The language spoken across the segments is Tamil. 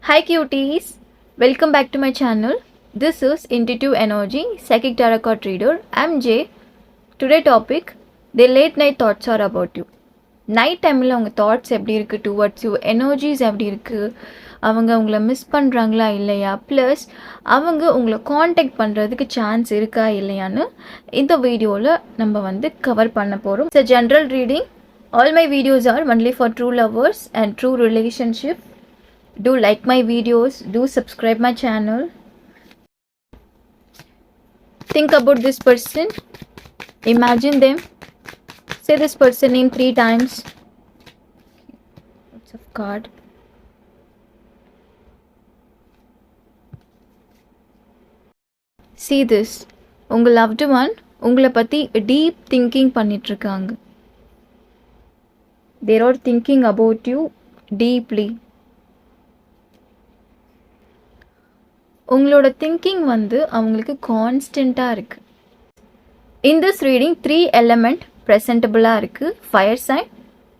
Hi cuties, welcome back to my channel. This is Intuitive Energy Psychic Tarot Card Reader. I'm Jay. Today topic, the late night thoughts are about you. Night டைமில் அவங்க தாட்ஸ் எப்படி இருக்குது டுவர்ட்ஸ் யூ, எனர்ஜிஸ் எப்படி இருக்குது, அவங்க உங்களை மிஸ் பண்ணுறாங்களா இல்லையா, ப்ளஸ் அவங்க உங்களை காண்டாக்ட் பண்ணுறதுக்கு சான்ஸ் இருக்கா இல்லையான்னு இந்த வீடியோவில் நம்ம கவர் பண்ண போகிறோம். It's a general reading. All my videos R only for true lovers and true relationship. Do like my videos, do subscribe my channel. Think about this person, imagine them, say this person name 3 times. What's of card? See this, உங்க loved one உங்களை பற்றி deep thinking பண்ணிட்டுருக்காங்க. They are thinking about you deeply. உங்களோட திங்கிங் அவங்களுக்கு கான்ஸ்டண்ட்டாக இருக்குது. இன் திஸ் ரீடிங் 3 எலமெண்ட் ப்ரெசன்டபுளாக இருக்குது. Fire sign,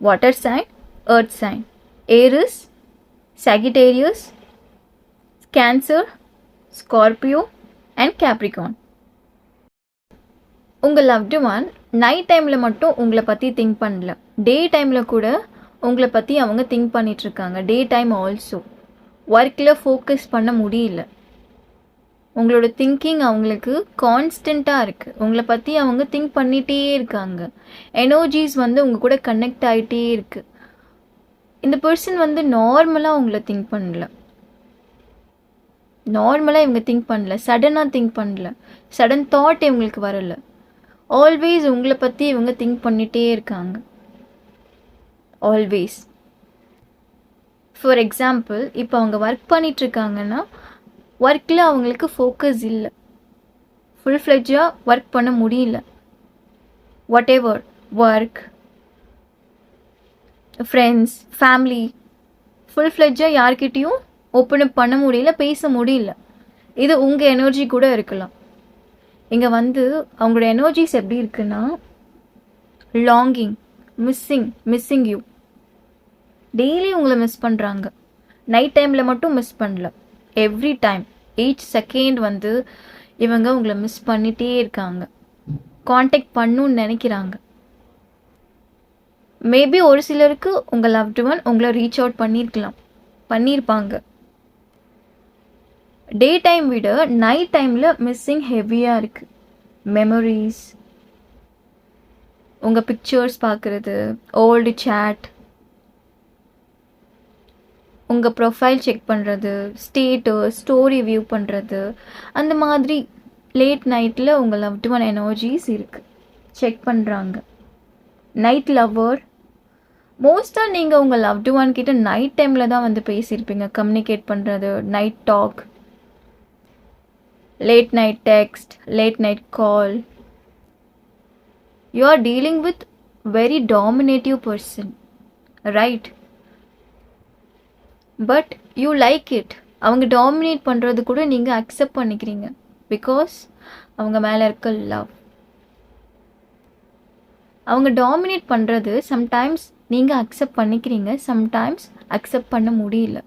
water sign, earth sign. Aries, Sagittarius, cancer, Scorpio and Capricorn. உங்கள் லவ்டு ஒன் நைட் டைமில் மட்டும் உங்களை பற்றி திங்க் பண்ணல, டே டைமில் கூட உங்களை பற்றி அவங்க திங்க் பண்ணிகிட்ருக்காங்க. டே டைம் ஆல்சோ ஒர்க்கில் ஃபோக்கஸ் பண்ண முடியல. உங்களோட திங்கிங் அவங்களுக்கு கான்ஸ்டண்ட்டாக இருக்குது. உங்களை பற்றி அவங்க திங்க் பண்ணிகிட்டே இருக்காங்க. எனர்ஜிஸ் உங்கள் கூட கனெக்ட் ஆகிட்டே இருக்குது. இந்த பர்சன் நார்மலாக உங்களை திங்க் பண்ணல, நார்மலாக இவங்க திங்க் பண்ணல, சடனாக திங்க் பண்ணல, சடன் தாட் இவங்களுக்கு வரலை. ஆல்வேஸ் உங்களை பற்றி இவங்க திங்க் பண்ணிகிட்டே இருக்காங்க. ஆல்வேஸ். ஃபார் எக்ஸாம்பிள், இப்போ அவங்க ஒர்க் பண்ணிகிட்ருக்காங்கன்னா ஒர்க்கில் அவங்களுக்கு ஃபோக்கஸ் இல்லை, ஃபுல் ஃப்ளெட்ஜாக ஒர்க் பண்ண முடியல. Whatever work, friends, family, full ஃப்ளெட்ஜாக யார்கிட்டையும் ஓப்பன் அப் பண்ண முடியல, பேச முடியல. இது உங்கள் எனர்ஜி கூட இருக்கலாம். இங்கே அவங்களோட எனர்ஜிஸ் எப்படி இருக்குன்னா, லாங்கிங், மிஸ்ஸிங் யூ. டெய்லி உங்களை மிஸ் பண்ணுறாங்க. நைட் டைமில் மட்டும் மிஸ் பண்ணல, எவ்ரி டைம், ஈச் செகண்ட் இவங்க உங்களை மிஸ் பண்ணிகிட்டே இருக்காங்க. காண்டாக்ட் பண்ணணுன்னு நினைக்கிறாங்க. மேபி ஒரு சிலருக்கு உங்கள் லவ்டு ஒன் உங்களை ரீச் அவுட் பண்ணியிருப்பாங்க. டே டைம் விட நைட் டைமில் மிஸ்ஸிங் ஹெவியாக இருக்குது. மெமரிஸ், உங்கள் பிக்சர்ஸ் பார்க்குறது, ஓல்டு சேட், உங்கள் ப்ரொஃபைல் செக் பண்ணுறது, ஸ்டேட்டஸ், ஸ்டோரி வியூ பண்ணுறது, அந்த மாதிரி லேட் நைட்டில் உங்கள் லவ்டு ஒன் எனர்ஜிஸ் இருக்குது, செக் பண்ணுறாங்க. Night lover. மோஸ்ட்டாக நீங்கள் உங்கள் லவ்டு ஒன் கிட்ட நைட் டைமில் தான் பேசியிருப்பீங்க. கம்யூனிகேட் பண்ணுறது, night talk, late night text, late night call. You are dealing with very dominative person, right? But you like it. அவங்க டாமினேட் பண்ணுறது கூட நீங்கள் அக்செப்ட் பண்ணிக்கிறீங்க. பிகாஸ் அவங்க மேலே இருக்க லவ். அவங்க டாமினேட் பண்ணுறது சம்டைம்ஸ் நீங்கள் அக்செப்ட் பண்ணிக்கிறீங்க, சம்டைம்ஸ் அக்செப்ட் பண்ண முடியல.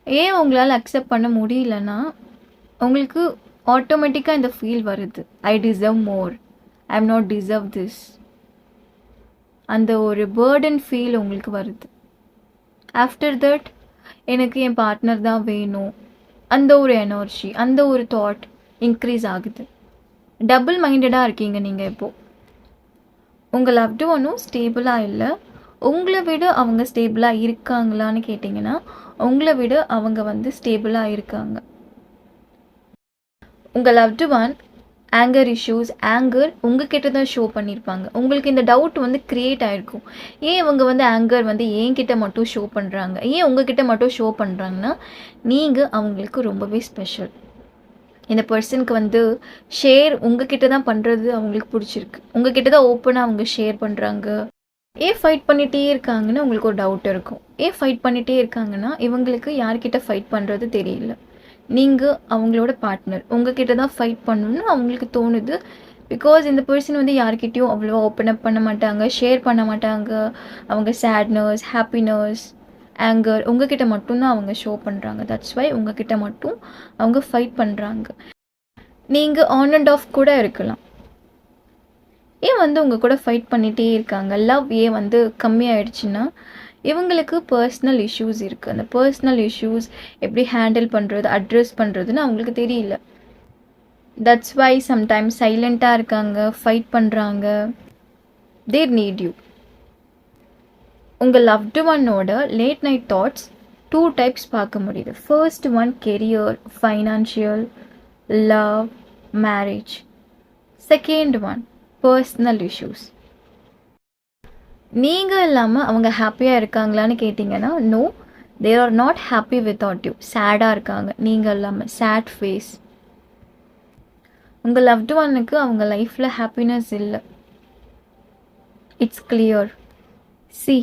ஏன் உங்களால் அக்செப்ட் பண்ண முடியலன்னா, உங்களுக்கு ஆட்டோமேட்டிக்காக இந்த ஃபீல் வருது, I deserve more, I am not deserve this. அந்த ஒரு பேர்டன் ஃபீல் உங்களுக்கு வருது. ஆஃப்டர் தட், எனக்கு என் பார்ட்னர் தான் வேணும், அந்த ஒரு எனர்ஜி, அந்த ஒரு தாட் இன்க்ரீஸ் ஆகுது. டபுள் மைண்டடாக இருக்கீங்க நீங்கள். இப்போது உங்கள் லவ்டு ஒன்றும் ஸ்டேபிளாக இல்லை. உங்களை விட அவங்க ஸ்டேபிளாக இருக்காங்களான்னு கேட்டிங்கன்னா, உங்களை விட அவங்க ஸ்டேபிளாக இருக்காங்க. உங்கள் loved one anger issues, anger உங்ககிட்ட தான் ஷோ பண்ணியிருப்பாங்க. உங்களுக்கு இந்த டவுட் க்ரியேட் ஆகிருக்கும். ஏன் இவங்க ஆங்கர் என்கிட்ட மட்டும் ஷோ பண்ணுறாங்க, ஏன் உங்ககிட்ட மட்டும் ஷோ பண்ணுறாங்கன்னா, நீங்கள் அவங்களுக்கு ரொம்பவே ஸ்பெஷல். இந்த பர்சனுக்கு ஷேர் உங்ககிட்ட தான் பண்ணுறது அவங்களுக்கு பிடிச்சிருக்கு. உங்ககிட்ட தான் ஓப்பனாக அவங்க ஷேர் பண்ணுறாங்க. ஏன் ஃபைட் பண்ணிகிட்டே இருக்காங்கன்னு உங்களுக்கு ஒரு டவுட் இருக்கும். ஏன் ஃபைட் பண்ணிகிட்டே இருக்காங்கன்னா, இவங்களுக்கு யார்கிட்ட ஃபைட் பண்ணுறது தெரியல. நீங்கள் அவங்களோட பார்ட்னர், உங்ககிட்ட தான் ஃபைட் பண்ணணும்னு அவங்களுக்கு தோணுது. பிகாஸ் இந்த பர்சன் யார்கிட்டையும் அவ்வளோ ஓப்பன் அப் பண்ண மாட்டாங்க, ஷேர் பண்ண மாட்டாங்க. அவங்க சேட்னஸ், ஹாப்பினஸ், ஆங்கர் உங்ககிட்ட மட்டும்தான் அவங்க ஷோ பண்ணுறாங்க. தட்ஸ் வை உங்ககிட்ட மட்டும் அவங்க ஃபைட் பண்ணுறாங்க. நீங்கள் ஆன் அண்ட் ஆஃப் கூட இருக்கலாம். ஏன் வந்து உங்கள் கூட ஃபைட் பண்ணிகிட்டே இருக்காங்க? லவ் ஏன் வந்து கம்மியாயிடுச்சுன்னா இவங்களுக்கு பர்சனல் இஷ்யூஸ் இருக்குது. அந்த பர்சனல் இஷ்யூஸ் எப்படி ஹேண்டில் பண்ணுறது, அட்ரெஸ் பண்ணுறதுன்னு அவங்களுக்கு தெரியல. தட்ஸ் வை சம்டைம்ஸ் சைலண்ட்டாக இருக்காங்க, ஃபைட் பண்ணுறாங்க. They need you. உங்கள் லவ்டு ஒன்னோட லேட் நைட் தாட்ஸ் 2 டைப்ஸ் பார்க்க முடியுது. First one career, financial, love, marriage. Second one personal issues. நீங்கள் இல்லாமல் அவங்க ஹாப்பியாக இருக்காங்களான்னு கேட்டிங்கன்னா no, they're are not happy without you. சேடாக இருக்காங்க நீங்கள் இல்லாமல், சேட் ஃபேஸ். உங்கள் லவ்டு ஒன்னுக்கு அவங்க லைஃப்பில் ஹாப்பினஸ் இல்லை. It's clear. C,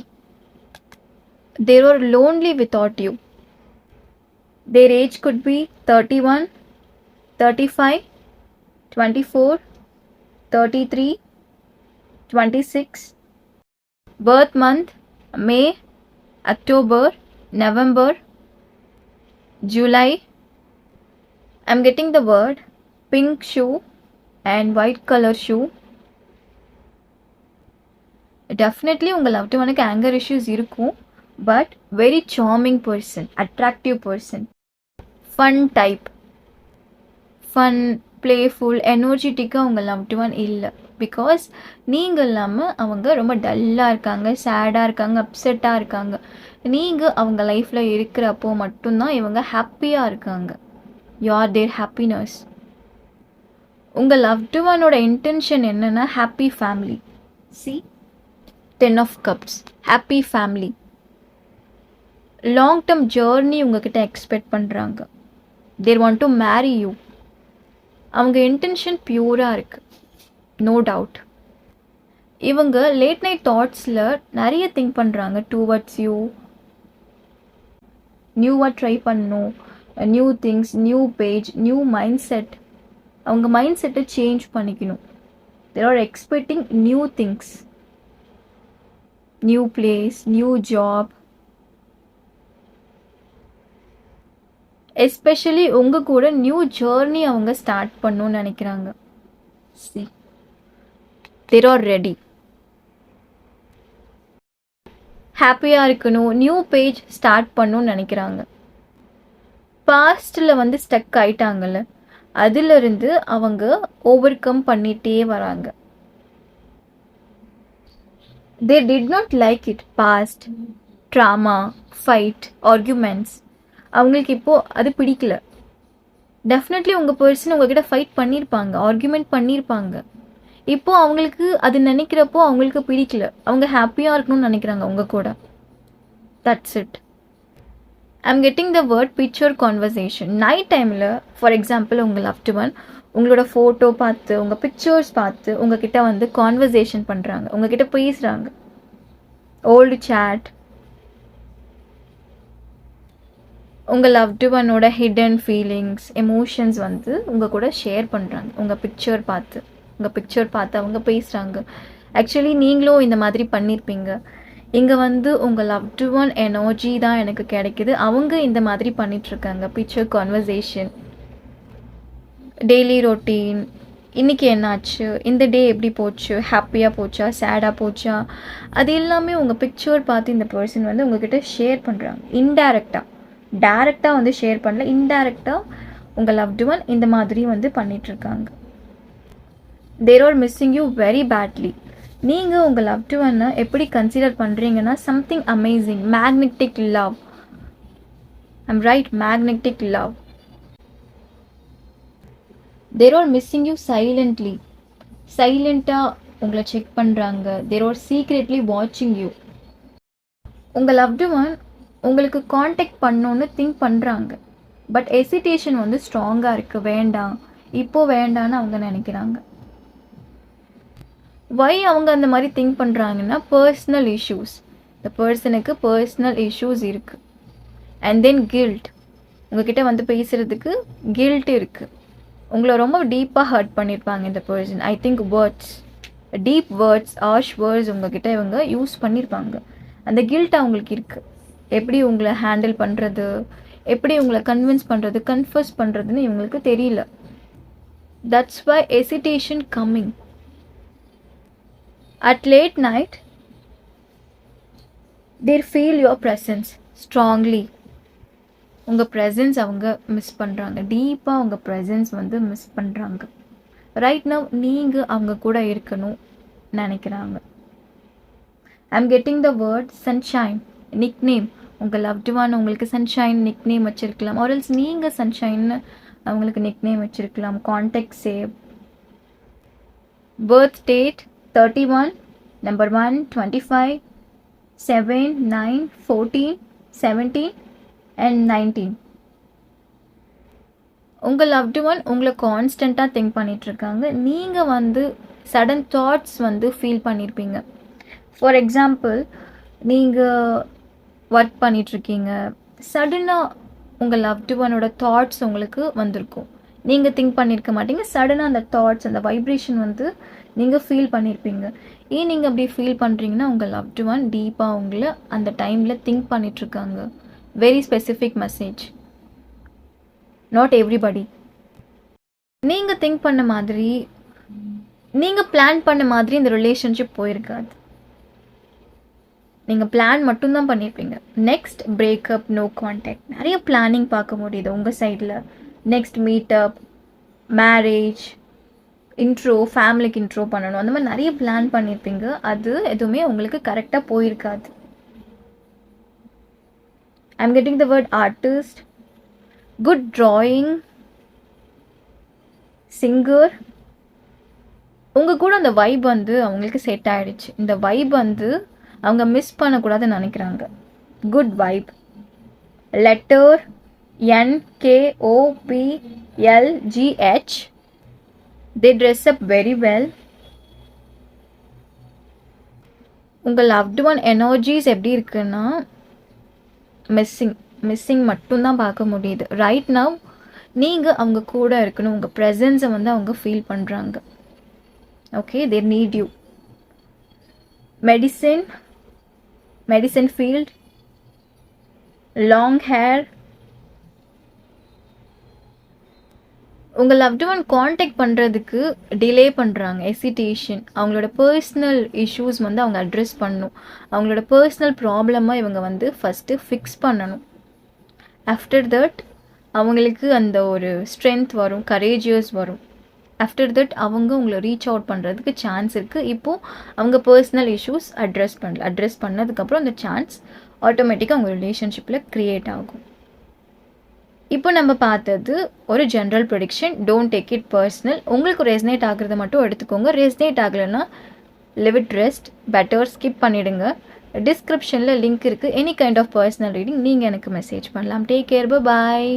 they were lonely without you. Their age could be 31, 35, 24, 33, 26. Birth month May, October, November, July. I'm getting the word pink shoe and white color shoe. Definitely உங்கள் லவ்டு ஒனுக்கு ஆங்கர் இஷ்யூஸ் இருக்கும். But very charming person, attractive person, fun type, fun, playful, எனர்ஜெட்டிக்காக அவங்க லவ்டு ஒன் இல்லை. பிகாஸ் நீங்கள் இல்லாமல் அவங்க ரொம்ப டல்லாக இருக்காங்க, சேடாக இருக்காங்க, அப்செட்டாக இருக்காங்க. நீங்கள் அவங்க லைஃப்பில் இருக்கிறப்போ மட்டும்தான் இவங்க ஹாப்பியாக இருக்காங்க. You are their happiness. உங்கள் லவ்டு ஒனோட இன்டென்ஷன் என்னென்னா happy family. See, 10 of cups, happy family. Long term journey உங்ககிட்ட எக்ஸ்பெக்ட் பண்ணுறாங்க. They're want to marry you. அவங்க இன்டென்ஷன் பியூராக இருக்குது, நோ டவுட். இவங்க லேட் நைட் தாட்ஸில் நிறைய திங்க் பண்ணுறாங்க டுவர்ட்ஸ் யூ. நியூவாக ட்ரை பண்ணணும், new things, new page, new mind set. அவங்க மைண்ட் செட்டை சேஞ்ச் பண்ணிக்கணும். They're are expecting new things, new place, new job. Especially உங்கள் கூட நியூ ஜேர்னி அவங்க ஸ்டார்ட் பண்ணணும்னு நினைக்கிறாங்க. See, they're are ready. ஹாப்பியாக இருக்கணும், நியூ பேஜ் ஸ்டார்ட் பண்ணணும்னு நினைக்கிறாங்க. பாஸ்டில் வந்து ஸ்டக் ஆயிட்டாங்கல்ல, அதிலிருந்து அவங்க ஓவர் கம் பண்ணிகிட்டே வராங்க. They did not like it, past, trauma, fight, arguments. அவங்களுக்கு இப்போது அது பிடிக்கல. டெஃபினெட்லி உங்கள் பர்சன் உங்ககிட்ட ஃபைட் பண்ணியிருப்பாங்க, ஆர்குமெண்ட் பண்ணியிருப்பாங்க. இப்போது அவங்களுக்கு அது நினைக்கிறப்போ அவங்களுக்கு பிடிக்கல. அவங்க ஹாப்பியாக இருக்கணும்னு நினைக்கிறாங்க உங்கள் கூட. That's it. I'm getting the word picture conversation. Night டைமில் ஃபார் எக்ஸாம்பிள் உங்கள் லவ்டு ஒன் உங்களோட ஃபோட்டோ பார்த்து, உங்கள் பிக்சர்ஸ் பார்த்து உங்ககிட்ட வந்து கான்வர்சேஷன் பண்ணுறாங்க, உங்ககிட்ட பேசுகிறாங்க. Old chat. உங்கள் லவ்டு ஒன்னோட ஹிடன் ஃபீலிங்ஸ், எமோஷன்ஸ் வந்து உங்கள் கூட ஷேர் பண்ணுறாங்க உங்கள் பிக்சர் பார்த்து. உங்கள் பிக்சர் பார்த்து அவங்க பேசுகிறாங்க. ஆக்சுவலி நீங்களும் இந்த மாதிரி பண்ணியிருப்பீங்க. இங்கே வந்து உங்கள் லவ்டு ஒன் எனர்ஜி தான் எனக்கு கிடைக்குது. அவங்க இந்த மாதிரி பண்ணிகிட்ருக்காங்க. பிக்சர் கான்வர்சேஷன், டெய்லி ரொட்டீன், இன்றைக்கி என்னாச்சு, இந்த டே எப்படி போச்சு, ஹாப்பியாக போச்சா, சேடாக போச்சா, அது எல்லாமே உங்கள் பிக்சர் பார்த்து இந்த பர்சன் வந்து உங்ககிட்ட ஷேர் பண்ணுறாங்க. இன்டைரக்டாக, டைரெக்டாக வந்து ஷேர் பண்ணல, இன்டைரக்டாக உங்கள் லவ்டு ஒன் இந்த மாதிரி வந்து பண்ணிகிட்ருக்காங்க. They're are missing you very badly. நீங்கள் உங்கள் லவ்டு ஒன்னை எப்படி கன்சிடர் பண்ணுறீங்கன்னா something amazing, magnetic love. I'm right, magnetic love. They're are missing you silently. சைலண்ட்டாக உங்களை செக் பண்ணுறாங்க. தேர் ஆர் சீக்ரெட்லி வாட்சிங் யூ. உங்கள் லவ்டு ஒன் உங்களுக்கு காண்டாக்ட் பண்ணணுன்னு திங்க் பண்ணுறாங்க. பட் ஹெசிடேஷன் வந்து ஸ்ட்ராங்காக இருக்குது. வேண்டாம், இப்போது வேண்டான்னு அவங்க நினைக்கிறாங்க. வை அவங்க அந்த மாதிரி திங்க் பண்ணுறாங்கன்னா பர்சனல் இஷ்யூஸ். இந்த பர்சனுக்கு பர்சனல் இஷ்யூஸ் இருக்குது. And then guilt. உங்ககிட்ட வந்து பேசுகிறதுக்கு கில்ட் இருக்குது. உங்களை ரொம்ப டீப்பாக ஹர்ட் பண்ணியிருப்பாங்க இந்த person. I think words, deep words, ash words உங்ககிட்ட இவங்க யூஸ் பண்ணியிருப்பாங்க. அந்த கில்ட் அவங்களுக்கு இருக்குது. எப்படி உங்களை ஹேண்டில் பண்ணுறது, எப்படி உங்களை கன்வின்ஸ் பண்ணுறது, கன்ஃபர்ஸ் பண்ணுறதுன்னு இவங்களுக்கு தெரியல. That's why hesitation coming. At late night they feel your presence strongly. உங்கள் ப்ரெசன்ஸ் அவங்க மிஸ் பண்ணுறாங்க, டீப்பாக உங்கள் ப்ரெசன்ஸ் வந்து மிஸ் பண்ணுறாங்க. ரைட் நவ் நீங்கள் அவங்க கூட இருக்கணும் நினைக்கிறாங்க. I'm getting the word sunshine. Nick name, உங்கள் லவ்டு ஒன் உங்களுக்கு சன்ஷைன் நிக் நேம் வச்சுருக்கலாம், ஆர்எல்ஸ் நீங்கள் சன்ஷைன்னு அவங்களுக்கு நிக் நேம் வச்சுருக்கலாம். Contact save. Birth date 31, number 1, 25, 7, 9, 14, 17 and 19. உங்கள் லவ்டு ஒன் உங்களை கான்ஸ்டண்ட்டாக திங்க் பண்ணிகிட்ருக்காங்க. நீங்கள் வந்து சடன் தாட்ஸ் வந்து ஃபீல் பண்ணியிருப்பீங்க. ஃபார் எக்ஸாம்பிள், நீங்கள் ஒர்க் பண்ணிகிட்ருக்கீங்க, சடனாக உங்கள் லவ்டு ஒனோட தாட்ஸ் உங்களுக்கு வந்திருக்கும். நீங்கள் திங்க் பண்ணியிருக்க மாட்டீங்க, சடனாக அந்த தாட்ஸ், அந்த வைப்ரேஷன் வந்து நீங்கள் ஃபீல் பண்ணியிருப்பீங்க. ஏன் நீங்கள் அப்படி ஃபீல் பண்ணுறீங்கன்னா, உங்கள் லவ்டு ஒன் டீப்பாக உங்களை அந்த டைமில் திங்க் பண்ணிகிட்ருக்காங்க. Very specific message. Not everybody. நீங்கள் திங்க் பண்ண மாதிரி, நீங்கள் பிளான் பண்ண மாதிரி இந்த ரிலேஷன்ஷிப் போயிருக்காது. நீங்கள் பிளான் மட்டும்தான் பண்ணியிருப்பீங்க. நெக்ஸ்ட் பிரேக்கப், நோ கான்டாக்ட், நிறைய பிளானிங் பார்க்க முடியுது உங்கள் சைடில். நெக்ஸ்ட் மீட்டப், மேரேஜ், இன்ட்ரோ, ஃபேமிலிக்கு இன்ட்ரோ பண்ணணும், அந்த மாதிரி நிறைய பிளான் பண்ணியிருப்பீங்க. அது எதுவுமே உங்களுக்கு கரெக்டாக போயிருக்காது. I'm getting the word artist, good drawing, singer. உங்கள் கூட அந்த வைப் வந்து அவங்களுக்கு செட் ஆகிடுச்சு. இந்த வைப் வந்து அவங்க மிஸ் பண்ணக்கூடாதுன்னு நினைக்கிறாங்க. Good vibe. Letter NKOPLGH. they dress up very well. உங்கள் லவ்டு ஒன் எனர்ஜிஸ் எப்படி இருக்குன்னா மிஸ்ஸிங் மட்டும்தான் பார்க்க முடியுது. ரைட் நவ் நீங்கள் அவங்க கூட இருக்கணும், உங்கள் ப்ரெசன்ஸை வந்து அவங்க ஃபீல் பண்ணுறாங்க. Okay, they need you. Medicine field, long hair. உங்கள் லவ்டு ஒன் காண்டாக்ட் பண்ணுறதுக்கு டிலே பண்ணுறாங்க, ஹெசிடேஷன். அவங்களோட பர்சனல் இஷ்யூஸ் வந்து அவங்க அட்ரெஸ் பண்ணணும். அவங்களோட பர்சனல் ப்ராப்ளமாக இவங்க வந்து ஃபஸ்ட்டு ஃபிக்ஸ் பண்ணணும். ஆஃப்டர் தட் அவங்களுக்கு அந்த ஒரு ஸ்ட்ரென்த் வரும், கரேஜியஸ் வரும். ஆஃப்டர் தட் அவங்க உங்களை ரீச் அவுட் பண்ணுறதுக்கு சான்ஸ் இருக்குது. இப்போது அவங்க பர்சனல் இஷ்யூஸ் அட்ரெஸ் பண்ணதுக்கப்புறம் அந்த சான்ஸ் ஆட்டோமேட்டிக்காக அவங்க ரிலேஷன்ஷிப்பில் க்ரியேட் ஆகும். இப்போ நம்ம பார்த்தது ஒரு general prediction. Don't take it personal. உங்களுக்கு ரெஸ்னேட் ஆகிறத மட்டும் எடுத்துக்கோங்க. ரெஸ்னேட் ஆகலைன்னா leave it rest, better skip பண்ணிவிடுங்க. டிஸ்கிரிப்ஷனில் லிங்க் இருக்குது. Any kind of personal reading நீங்கள் எனக்கு மெசேஜ் பண்ணலாம். டேக் கேர், பாய்.